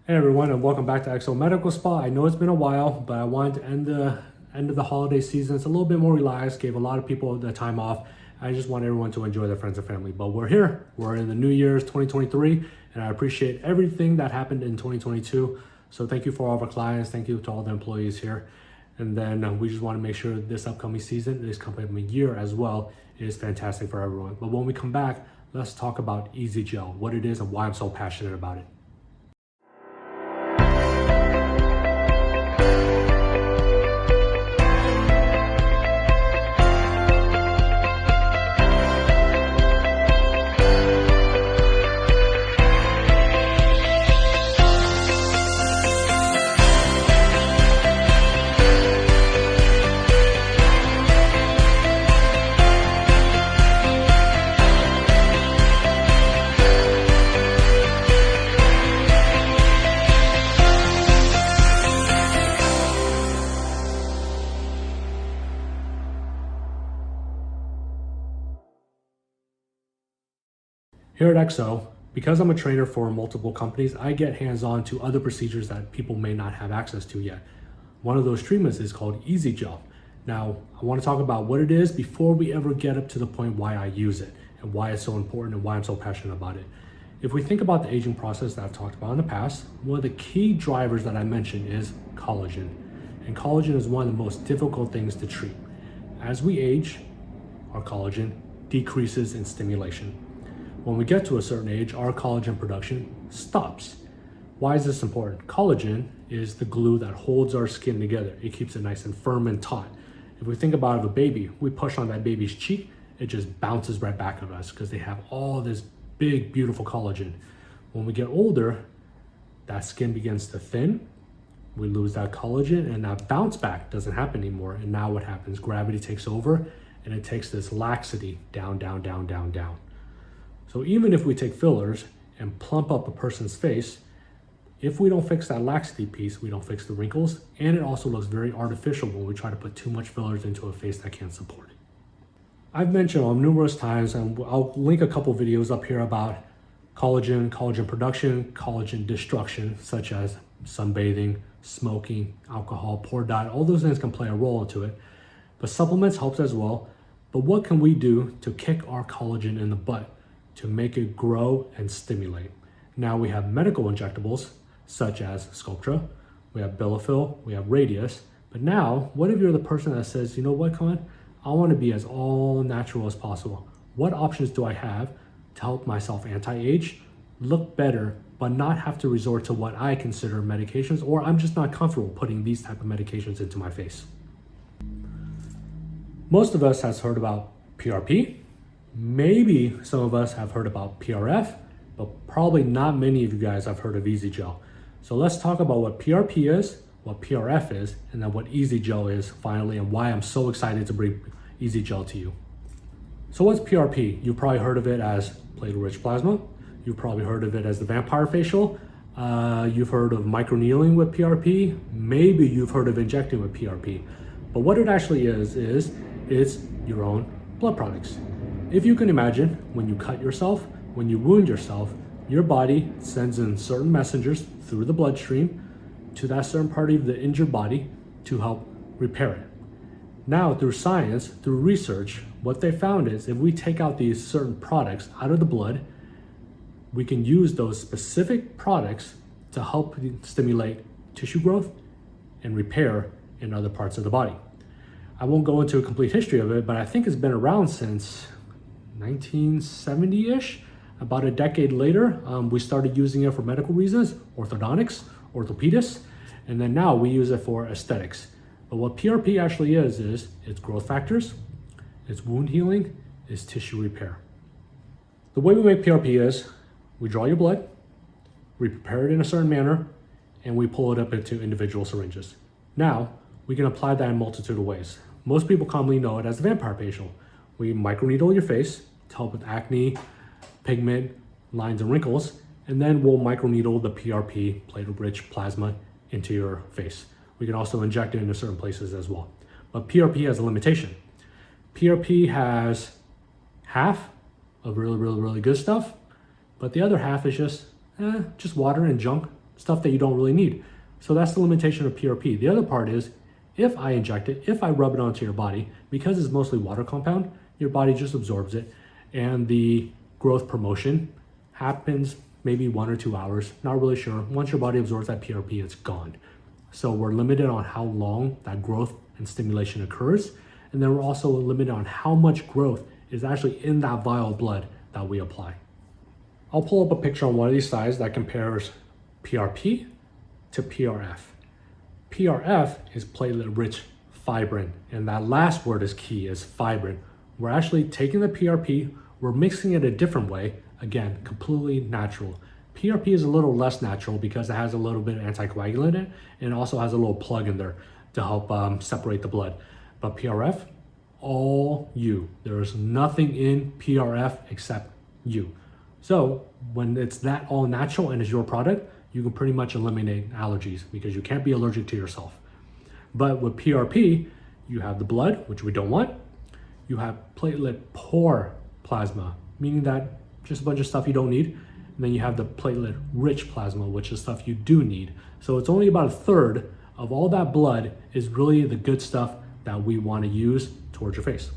Hey everyone, and welcome back to XO Medical Spa. I know it's been a while, but I wanted to end of the holiday season. It's a little bit more relaxed. Gave a lot of people the time off. I just want everyone to enjoy their friends and family. But we're here. We're in the New Year's 2023, and I appreciate everything that happened in 2022. So thank you for all of our clients. Thank you to all the employees here. And then we just want to make sure this upcoming season, this upcoming year as well, is fantastic for everyone. But when we come back, let's talk about Easy Gel, what it is and why I'm so passionate about it. Here at XO, because I'm a trainer for multiple companies, I get hands-on to other procedures that people may not have access to yet. One of those treatments is called Easy Gel. Now, I want to talk about what it is before we ever get up to the point why I use it and why it's so important and why I'm so passionate about it. If we think about the aging process that I've talked about in the past, one of the key drivers that I mentioned is collagen. And collagen is one of the most difficult things to treat. As we age, our collagen decreases in stimulation. When we get to a certain age, our collagen production stops. Why is this important? Collagen is the glue that holds our skin together. It keeps it nice and firm and taut. If we think about a baby, we push on that baby's cheek, it just bounces right back at us because they have all this big, beautiful collagen. When we get older, that skin begins to thin, we lose that collagen, and that bounce back doesn't happen anymore. And now what happens? Gravity takes over and it takes this laxity down, down, down, down, down. So even if we take fillers and plump up a person's face, if we don't fix that laxity piece, we don't fix the wrinkles, and it also looks very artificial when we try to put too much fillers into a face that can't support it. I've mentioned on numerous times, and I'll link a couple videos up here about collagen, collagen production, collagen destruction, such as sunbathing, smoking, alcohol, poor diet, all those things can play a role into it. But supplements helps as well. But what can we do to kick our collagen in the butt to make it grow and stimulate? Now we have medical injectables such as Sculptra, we have Belafil, we have Radius. But now, what if you're the person that says, you know what, Colin, I want to be as all natural as possible. What options do I have to help myself anti-age, look better, but not have to resort to what I consider medications, or I'm just not comfortable putting these type of medications into my face? Most of us has heard about PRP. Maybe some of us have heard about PRF, but probably not many of you guys have heard of Easy Gel. So let's talk about what PRP is, what PRF is, and then what Easy Gel is finally, and why I'm so excited to bring Easy Gel to you. So what's PRP? You've probably heard of it as platelet-rich plasma. You've probably heard of it as the vampire facial. You've heard of microneedling with PRP. Maybe you've heard of injecting with PRP. But what it actually is it's your own blood products. If you can imagine, when you cut yourself, when you wound yourself, your body sends in certain messengers through the bloodstream to that certain part of the injured body to help repair it. Now, through science, through research, what they found is if we take out these certain products out of the blood, we can use those specific products to help stimulate tissue growth and repair in other parts of the body. I won't go into a complete history of it, but I think it's been around since 1970-ish. About a decade later, we started using it for medical reasons, orthodontics, orthopedists, and then now we use it for aesthetics. But what PRP actually is it's growth factors, it's wound healing, it's tissue repair. The way we make PRP is we draw your blood, we prepare it in a certain manner, and we pull it up into individual syringes. Now, we can apply that in a multitude of ways. Most people commonly know it as the vampire facial. We microneedle your face to help with acne, pigment, lines, and wrinkles, and then we'll microneedle the PRP, platelet-rich plasma, into your face. We can also inject it into certain places as well. But PRP has a limitation. PRP has half of really good stuff, but the other half is just water and junk stuff that you don't really need. So that's the limitation of PRP. The other part is, if I inject it, if I rub it onto your body, because it's mostly water compound, your body just absorbs it, and the growth promotion happens maybe 1 or 2 hours, not really sure. Once your body absorbs that PRP, it's gone. So we're limited on how long that growth and stimulation occurs. And then we're also limited on how much growth is actually in that vial of blood that we apply. I'll pull up a picture on one of these slides that compares PRP to PRF. PRF is platelet-rich fibrin, and that last word is key, is fibrin. We're actually taking the PRP, we're mixing it a different way, again, completely natural. PRP is a little less natural because it has a little bit of anticoagulant in it, and it also has a little plug in there to help separate the blood. But PRF, all you. There's nothing in PRF except you. So when it's that all natural and it's your product, you can pretty much eliminate allergies because you can't be allergic to yourself. But with PRP, you have the blood, which we don't want. You have platelet poor plasma, meaning that just a bunch of stuff you don't need. And then you have the platelet rich plasma, which is stuff you do need. So it's only about a third of all that blood is really the good stuff that we want to use towards your face.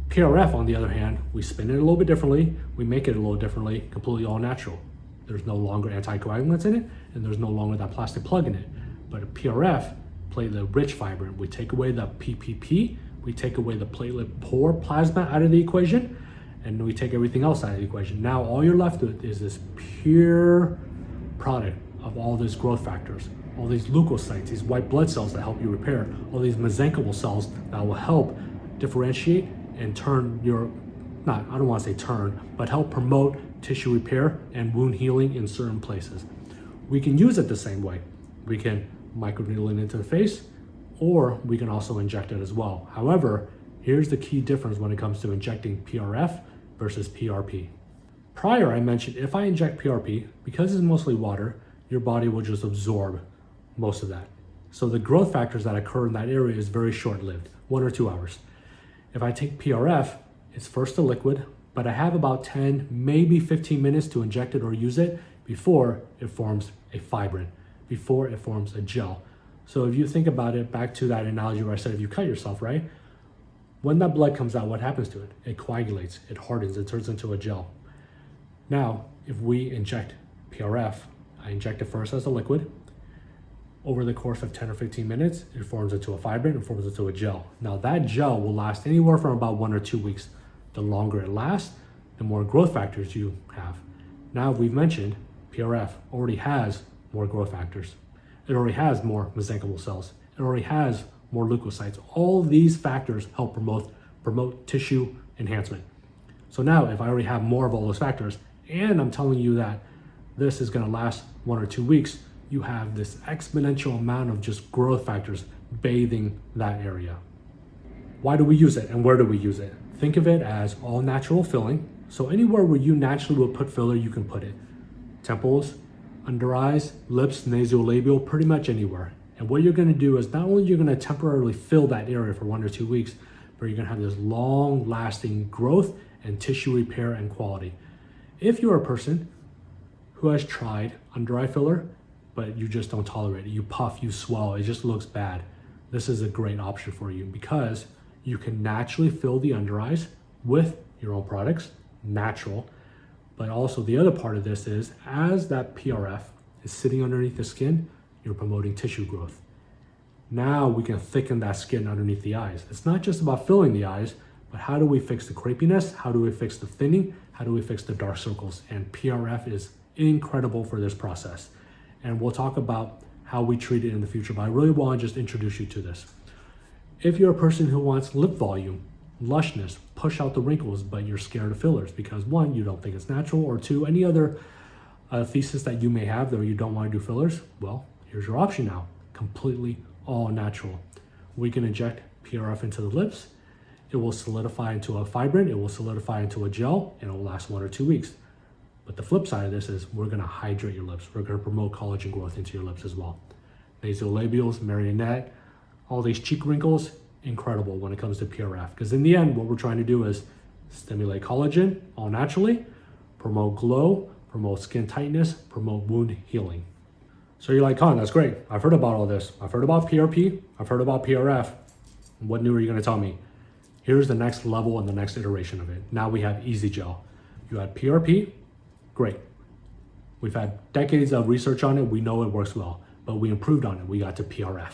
PRF, on the other hand, we spin it a little bit differently. We make it a little differently, completely all natural. There's no longer anticoagulants in it, and there's no longer that plastic plug in it. But a PRF, platelet rich fibrin, we take away the PPP, we take away the platelet poor plasma out of the equation, and we take everything else out of the equation. Now all you're left with is this pure product of all these growth factors, all these leukocytes, these white blood cells that help you repair, all these mesenchymal cells that will help differentiate and turn your, I don't want to say turn, but help promote tissue repair and wound healing in certain places. We can use it the same way. We can microneedle it into the face, or we can also inject it as well. However, here's the key difference when it comes to injecting PRF versus PRP. Prior, I mentioned if I inject PRP, because it's mostly water, your body will just absorb most of that. So the growth factors that occur in that area is very short-lived, 1 or 2 hours. If I take PRF, it's first a liquid, but I have about 10, maybe 15 minutes to inject it or use it before it forms a fibrin, before it forms a gel. So if you think about it, back to that analogy where I said if you cut yourself, right? When that blood comes out, what happens to it? It coagulates, it hardens, it turns into a gel. Now, if we inject PRF, I inject it first as a liquid. Over the course of 10 or 15 minutes, it forms into a fibrin, it forms into a gel. Now that gel will last anywhere from about 1 or 2 weeks. The longer it lasts, the more growth factors you have. Now we've mentioned PRF already has more growth factors. It already has more mesenchymal cells. It already has more leukocytes. All these factors help promote tissue enhancement. So now if I already have more of all those factors, and I'm telling you that this is gonna last 1 or 2 weeks, you have this exponential amount of just growth factors bathing that area. Why do we use it and where do we use it? Think of it as all natural filling. So anywhere where you naturally would put filler, you can put it. Temples, under eyes, lips, nasolabial, pretty much anywhere. And what you're gonna do is not only you're gonna temporarily fill that area for 1 or 2 weeks, but you're gonna have this long lasting growth and tissue repair and quality. If you're a person who has tried under eye filler, but you just don't tolerate it, you puff, you swell, it just looks bad, this is a great option for you because you can naturally fill the under eyes with your own products, natural. But also the other part of this is as that PRF is sitting underneath the skin, you're promoting tissue growth. Now we can thicken that skin underneath the eyes. It's not just about filling the eyes, but how do we fix the crepiness? How do we fix the thinning? How do we fix the dark circles? And PRF is incredible for this process. And we'll talk about how we treat it in the future, but I really want to just introduce you to this. If you're a person who wants lip volume, lushness, push out the wrinkles, but you're scared of fillers because 1, you don't think it's natural, or 2, any other thesis that you may have that you don't want to do fillers, well, here's your option now, completely all natural. We can inject PRF into the lips. It will solidify into a fibrin, it will solidify into a gel, and it will last 1 or 2 weeks. But the flip side of this is we're gonna hydrate your lips. We're gonna promote collagen growth into your lips as well. Nasolabials, marionette, all these cheek wrinkles, incredible when it comes to PRF. Because in the end, what we're trying to do is stimulate collagen all naturally, promote glow, promote skin tightness, promote wound healing. So you're like, Con, that's great. I've heard about all this. I've heard about PRP. I've heard about PRF. What new are you going to tell me? Here's the next level and the next iteration of it. Now we have Easy Gel. You had PRP, great. We've had decades of research on it. We know it works well, but we improved on it. We got to PRF.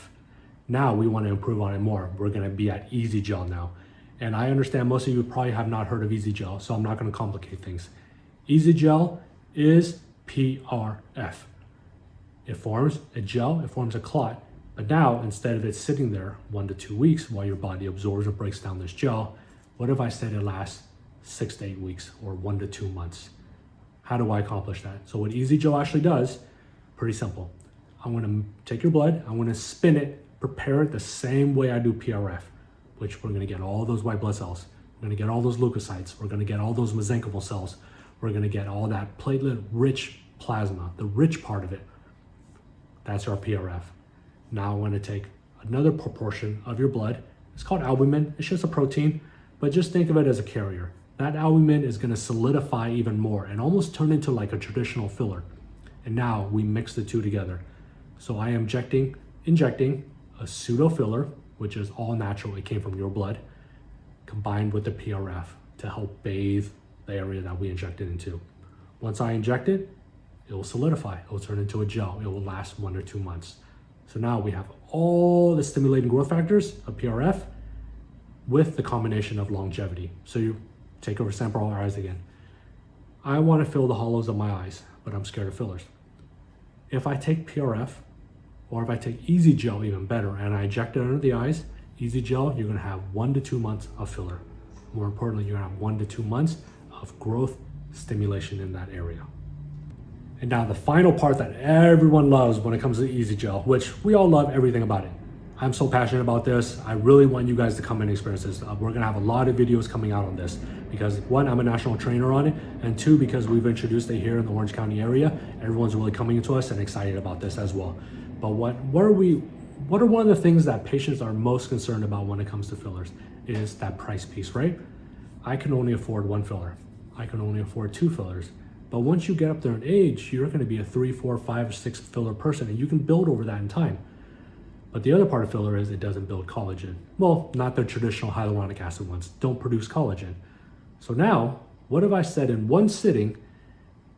Now we want to improve on it more. We're going to be at Easy Gel now. And I understand most of you probably have not heard of Easy Gel, so I'm not going to complicate things. Easy Gel is PRF. It forms a gel, it forms a clot, but now instead of it sitting there 1 to 2 weeks while your body absorbs or breaks down this gel, what if I said it lasts 6 to 8 weeks or 1 to 2 months? How do I accomplish that? So what Easy Gel actually does, pretty simple. I'm gonna take your blood, I'm gonna spin it, prepare it the same way I do PRF, which we're gonna get all those white blood cells. We're gonna get all those leukocytes. We're gonna get all those mesenchymal cells. We're gonna get all that platelet-rich plasma, the rich part of it. That's our PRF. Now I'm gonna take another proportion of your blood. It's called albumin, it's just a protein, but just think of it as a carrier. That albumin is gonna solidify even more and almost turn into like a traditional filler. And now we mix the two together. So I am injecting a pseudo filler, which is all natural, it came from your blood, combined with the PRF to help bathe the area that we injected into. Once I inject it, it will solidify, it will turn into a gel, it will last 1 or 2 months. So now we have all the stimulating growth factors of PRF with the combination of longevity. So you take over sample our eyes again. I want to fill the hollows of my eyes, but I'm scared of fillers. If I take PRF, or if I take Easy Gel even better, and I inject it under the eyes, Easy Gel, you're gonna have 1 to 2 months of filler. More importantly, you're gonna have 1 to 2 months of growth stimulation in that area. And now the final part that everyone loves when it comes to Easy Gel, which we all love everything about it. I'm so passionate about this. I really want you guys to come and experience this. We're gonna have a lot of videos coming out on this because 1, I'm a national trainer on it, and 2, because we've introduced it here in the Orange County area, everyone's really coming to us and excited about this as well. But what are one of the things that patients are most concerned about when it comes to fillers is that price piece, right? I can only afford 1 filler. I can only afford 2 fillers. But once you get up there in age, you're gonna be a 3, 4, 5, 6 filler person, and you can build over that in time. But the other part of filler is it doesn't build collagen. Well, not the traditional hyaluronic acid ones, don't produce collagen. So now, what if I said in 1 sitting,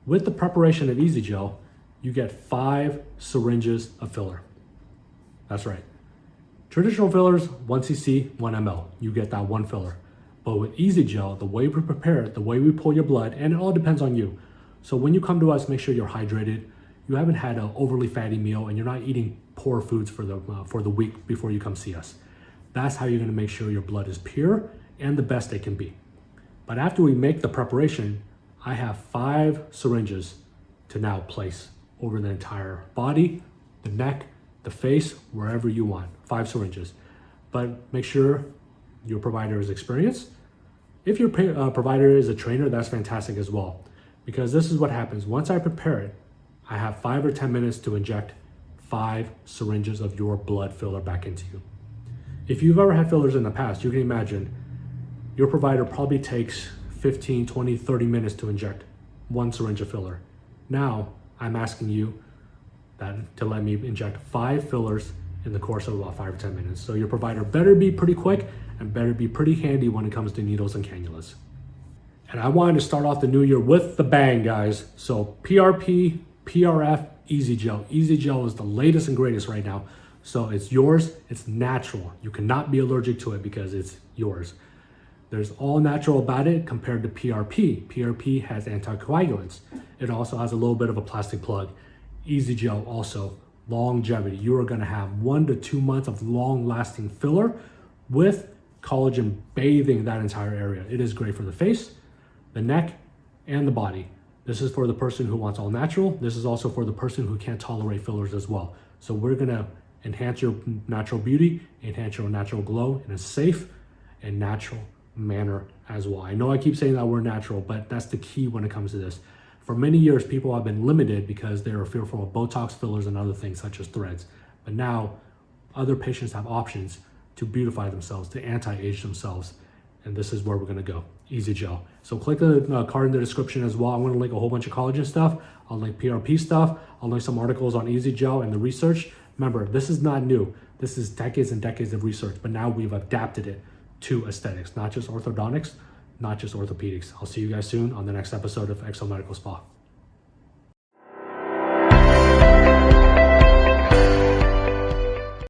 with the preparation of Easy Gel, you get 5 syringes of filler. That's right. Traditional fillers, 1 cc, 1 ml. You get that 1 filler. But with Easy Gel, the way we prepare it, the way we pull your blood, and it all depends on you. So when you come to us, make sure you're hydrated. You haven't had an overly fatty meal, and you're not eating poor foods for the week before you come see us. That's how you're gonna make sure your blood is pure and the best it can be. But after we make the preparation, I have 5 syringes to now place over the entire body, the neck, the face, wherever you want, 5 syringes. But make sure your provider is experienced. If your provider is a trainer, that's fantastic as well. Because this is what happens. Once I prepare it, I have 5 or 10 minutes to inject 5 syringes of your blood filler back into you. If you've ever had fillers in the past, you can imagine your provider probably takes 15, 20, 30 minutes to inject 1 syringe of filler. Now, I'm asking you to let me inject 5 fillers in the course of about 5 or 10 minutes. So your provider better be pretty quick and better be pretty handy when it comes to needles and cannulas. And I wanted to start off the new year with the bang, guys. So PRP, PRF, Easy Gel. Easy Gel is the latest and greatest right now. So it's yours, it's natural. You cannot be allergic to it because it's yours. There's all natural about it compared to PRP. PRP has anticoagulants. It also has a little bit of a plastic plug. Easy Gel also, longevity. You are gonna have 1 to 2 months of long lasting filler with collagen bathing that entire area. It is great for the face, the neck, and the body. This is for the person who wants all natural. This is also for the person who can't tolerate fillers as well. So we're gonna enhance your natural beauty, enhance your natural glow in a safe and natural manner as well. I know I keep saying that we're natural, but that's the key when it comes to this. For many years, people have been limited because they are fearful of Botox, fillers, and other things such as threads. But now, other patients have options to beautify themselves, to anti-age themselves. And this is where we're gonna go. Easy Gel. So click the card in the description as well. I'm going to link a whole bunch of collagen stuff. I'll link PRP stuff. I'll link some articles on Easy Gel and the research. Remember, this is not new. This is decades and decades of research, but now we've adapted it to aesthetics, not just orthodontics, not just orthopedics. I'll see you guys soon on the next episode of Exo Medical Spa.